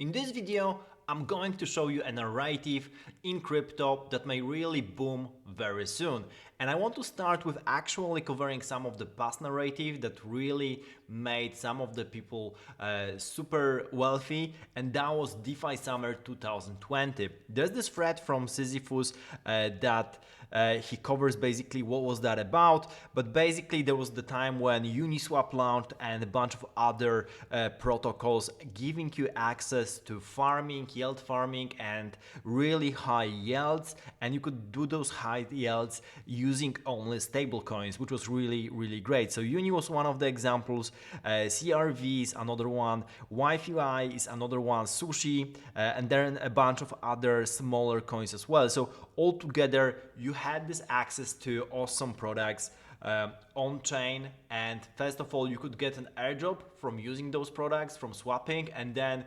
In this video, I'm going to show you a narrative in crypto that may really boom very soon. And I want to start with actually covering some of the past narrative that really made some of the people super wealthy, and that was DeFi Summer 2020. There's this thread from Sisyphus that he covers basically what was that about, but basically there was the time when Uniswap launched and a bunch of other protocols giving you access to farming, yield farming, and really high yields, and you could do those high yields using only stable coins, which was really great. So Uni was one of the examples, CRV is another one, YFI is another one, Sushi, and then a bunch of other smaller coins as well. So altogether you had this access to awesome products on chain, and first of all you could get an airdrop from using those products, from swapping, and then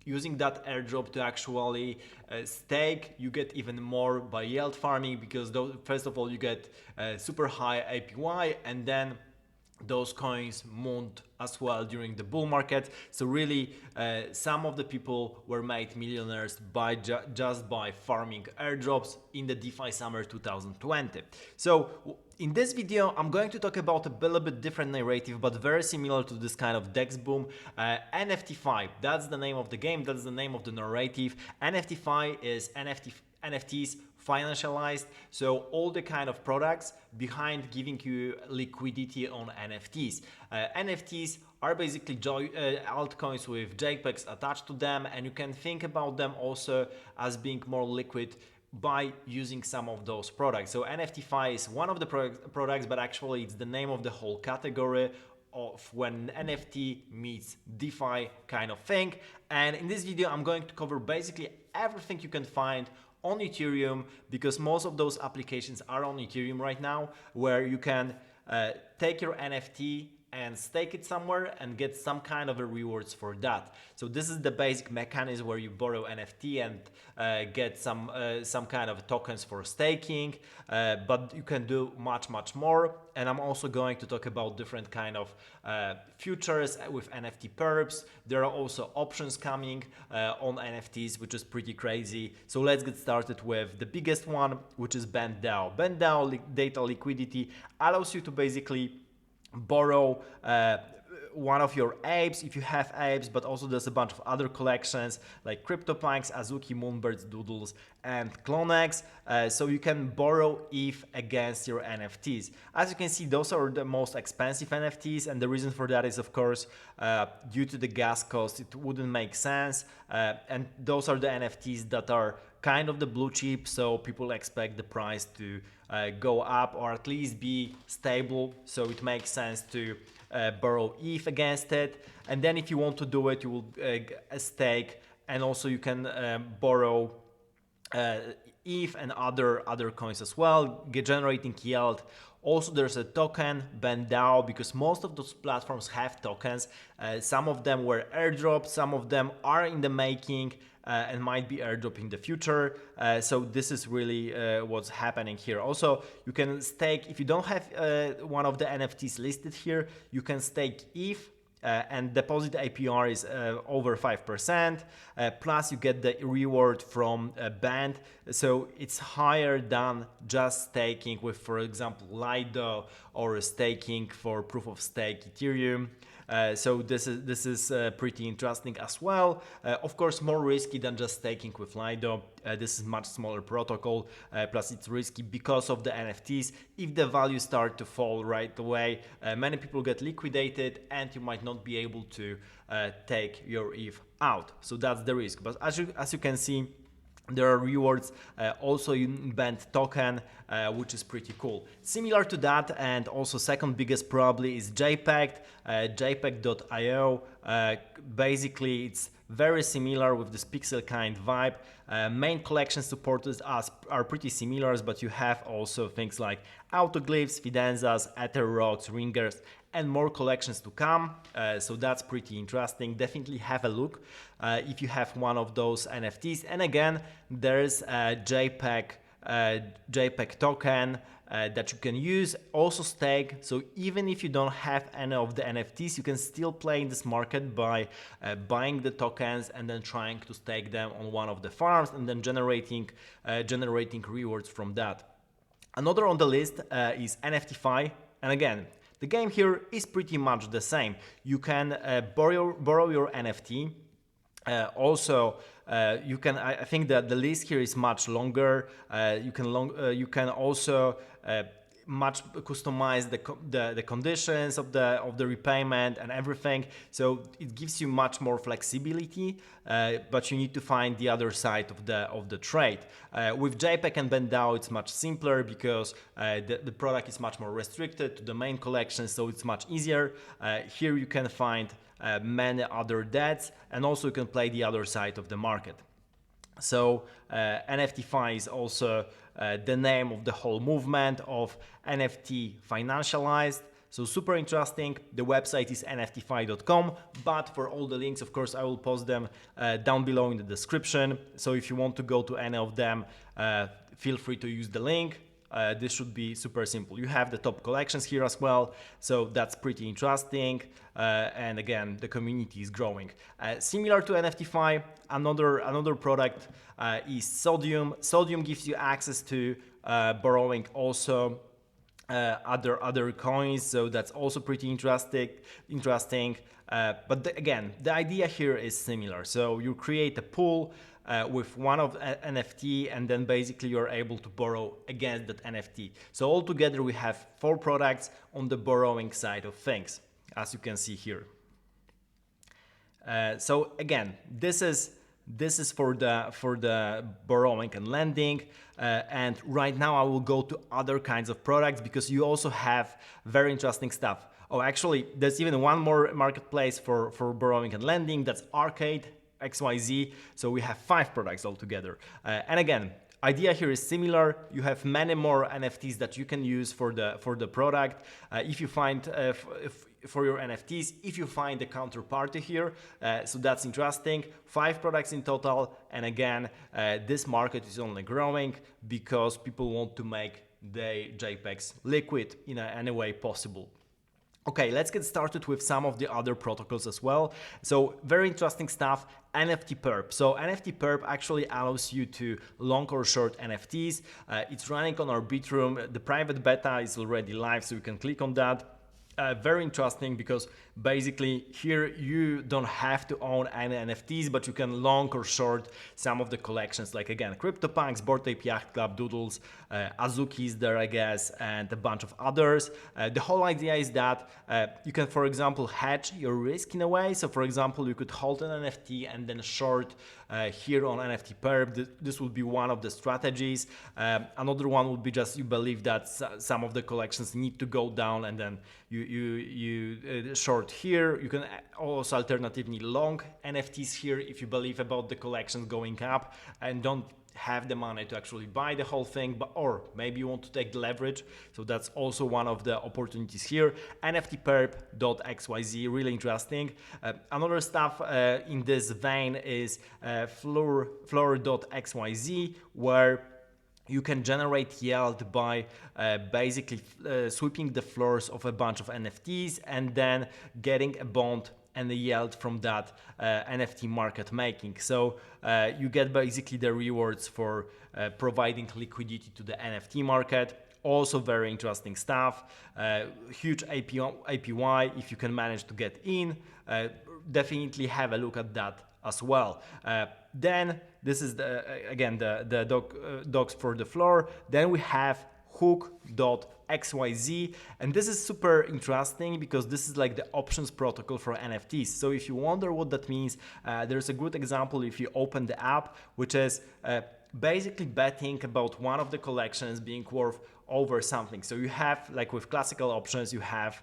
using that airdrop to actually stake. You get even more by yield farming, because first of all you get super high APY, and then those coins mooned as well during the bull market. So really some of the people were made millionaires by just by farming airdrops in the DeFi Summer 2020. So in this video, I'm going to talk about a little bit different narrative, but very similar to this kind of DEX boom. NFTfi, that's the name of the game, that's the name of the narrative. NFTfi is NFTs financialized, so all the kind of products behind giving you liquidity on NFTs. NFTs are basically altcoins with JPEGs attached to them, and you can think about them also as being more liquid by using some of those products. So NFTfi is one of the products, but actually it's the name of the whole category of when NFT meets DeFi kind of thing. And in this video, I'm going to cover basically everything you can find on Ethereum, because most of those applications are on Ethereum right now, where you can take your NFT and stake it somewhere and get some kind of a rewards for that. So this is the basic mechanism where you borrow NFT and get some kind of tokens for staking, but you can do much more. And I'm also going to talk about different kind of futures with nftperps. There are also options coming on NFTs, which is pretty crazy. So let's get started with the biggest one, which is BendDAO. BendDAO data liquidity allows you to basically borrow one of your apes if you have apes, but also there's a bunch of other collections like CryptoPunks, Azuki, Moonbirds, Doodles, and Clonex. So you can borrow ETH against your NFTs. As you can see, those are the most expensive NFTs, and the reason for that is, of course, due to the gas cost, it wouldn't make sense. And those are the NFTs that are kind of the blue chip, so people expect the price to go up or at least be stable. So it makes sense to borrow ETH against it. And then if you want to do it, you will stake, and also you can borrow ETH and other coins as well, generating yield. Also, there's a token, BendDAO, because most of those platforms have tokens. Some of them were airdropped, some of them are in the making and might be airdropped in the future. So this is really what's happening here. Also, you can stake, if you don't have one of the NFTs listed here, you can stake ETH. And deposit APR is over 5%, plus you get the reward from Bend, so it's higher than just staking with, for example, Lido, or staking for proof of stake Ethereum. So this is pretty interesting as well. Of course, more risky than just staking with Lido. This is much smaller protocol, plus it's risky because of the NFTs. If the values start to fall right away, many people get liquidated, and you might not be able to take your ETH out. So that's the risk. But as you can see, there are rewards also in Bend token, which is pretty cool. Similar to that, and also second biggest probably, is JPEGD, JPEGD.io. Basically, it's very similar with this pixel kind vibe. Main collection supporters are pretty similar, but you have also things like autoglyphs, fidenzas, ether rocks, ringers, and more collections to come. So that's pretty interesting. Definitely have a look if you have one of those NFTs. And again, there's JPEG JPEG token that you can use, also stake. So even if you don't have any of the NFTs, you can still play in this market by buying the tokens and then trying to stake them on one of the farms and then generating rewards from that. Another on the list is NFTfi, and again, the game here is pretty much the same. You can borrow your NFT. Also, you can. I think that the list here is much longer. You can also much customize the conditions of the repayment and everything. So it gives you much more flexibility. But you need to find the other side of the trade. With JPEG and BendDAO, it's much simpler because the product is much more restricted to the main collection, so it's much easier. Here you can find many other debts, and also you can play the other side of the market. So NFTfi is also the name of the whole movement of NFT financialized. So super interesting. The website is nftfi.com, but for all the links, of course, I will post them down below in the description. So if you want to go to any of them, feel free to use the link. This should be super simple. You have the top collections here as well, so that's pretty interesting. And again, the community is growing. Similar to NFTfi, another product is Sodium. Sodium gives you access to borrowing also other coins, so that's also pretty interesting. But again, the idea here is similar. So you create a pool with one of NFT, and then basically you're able to borrow against that NFT. So altogether we have 4 products on the borrowing side of things, as you can see here. So again, this is for the borrowing and lending, and right now I will go to other kinds of products because you also have very interesting stuff. Oh, actually, there's even one more marketplace for borrowing and lending. That's Arcade.xyz. So we have 5 products altogether. And again, idea here is similar. You have many more NFTs that you can use for the product. If you find for your NFTs, if you find a counterparty here, so that's interesting. 5 products in total, and again, this market is only growing because people want to make their JPEGs liquid in any way possible. Okay, let's get started with some of the other protocols as well. So very interesting stuff, nftperp. So nftperp actually allows you to long or short NFTs. It's running on Arbitrum. The private beta is already live, so you can click on that. Very interesting because basically here you don't have to own any NFTs, but you can long or short some of the collections, like again CryptoPunks, Bored Ape Yacht Club, Doodles, Azuki's there, I guess, and a bunch of others. The whole idea is that you can, for example, hedge your risk in a way. So for example, you could hold an NFT and then short here on nftperp. This would be one of the strategies. Another one would be just you believe that some of the collections need to go down, and then you short here. You can also alternatively long NFTs here if you believe about the collections going up and don't have the money to actually buy the whole thing, or maybe you want to take the leverage. So that's also one of the opportunities here. nftperp.xyz, really interesting. Another stuff in this vein is floor.xyz, where you can generate yield by basically sweeping the floors of a bunch of NFTs and then getting a bond and the yield from that NFT market making. So you get basically the rewards for providing liquidity to the NFT market. Also very interesting stuff. Huge APY if you can manage to get in. Definitely have a look at that as well. Then this is again the docs for the floor. Then we have hook.xyz, and this is super interesting because this is like the options protocol for NFTs. So if you wonder what that means, there's a good example if you open the app, which is basically betting about one of the collections being worth over something. So you have, like with classical options, you have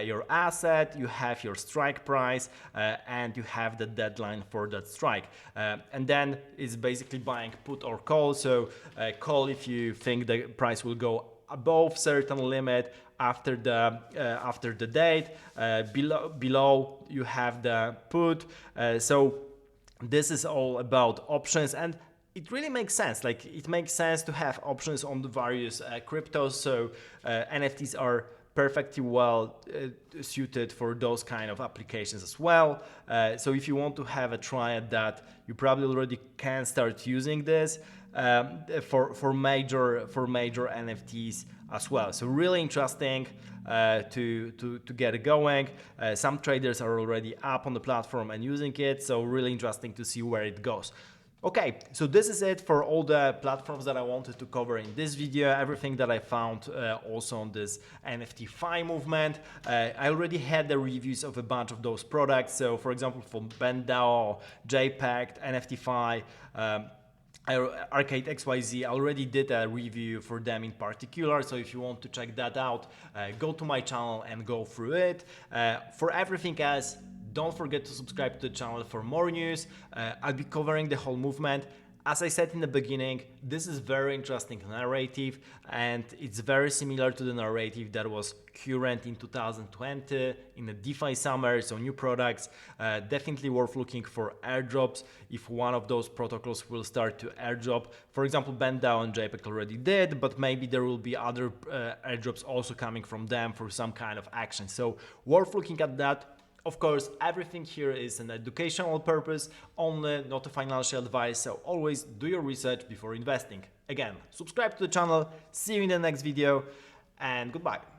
your asset, you have your strike price, and you have the deadline for that strike. And then it's basically buying put or call. So call if you think the price will go above certain limit after the date. Below you have the put. So this is all about options, and it really makes sense. Like, it makes sense to have options on the various cryptos. So NFTs are perfectly well suited for those kind of applications as well. So if you want to have a try at that, you probably already can start using this for major NFTs as well. So really interesting to get it going. Some traders are already up on the platform and using it. So really interesting to see where it goes. Okay, so this is it for all the platforms that I wanted to cover in this video, everything that I found also on this NFTfi movement. I already had the reviews of a bunch of those products. So for example, for BendDAO, JPEGD, NFTfi, Arcade.xyz, I already did a review for them in particular, so if you want to check that out, go to my channel and go through it. For everything else, don't forget to subscribe to the channel for more news. I'll be covering the whole movement. As I said in the beginning, this is very interesting narrative, and it's very similar to the narrative that was current in 2020 in the DeFi summer. So new products, definitely worth looking for airdrops if one of those protocols will start to airdrop. For example, BendDAO and JPEG already did, but maybe there will be other airdrops also coming from them for some kind of action. So worth looking at that. Of course, everything here is an educational purpose only, not a financial advice, so always do your research before investing. Again, subscribe to the channel, see you in the next video, and goodbye.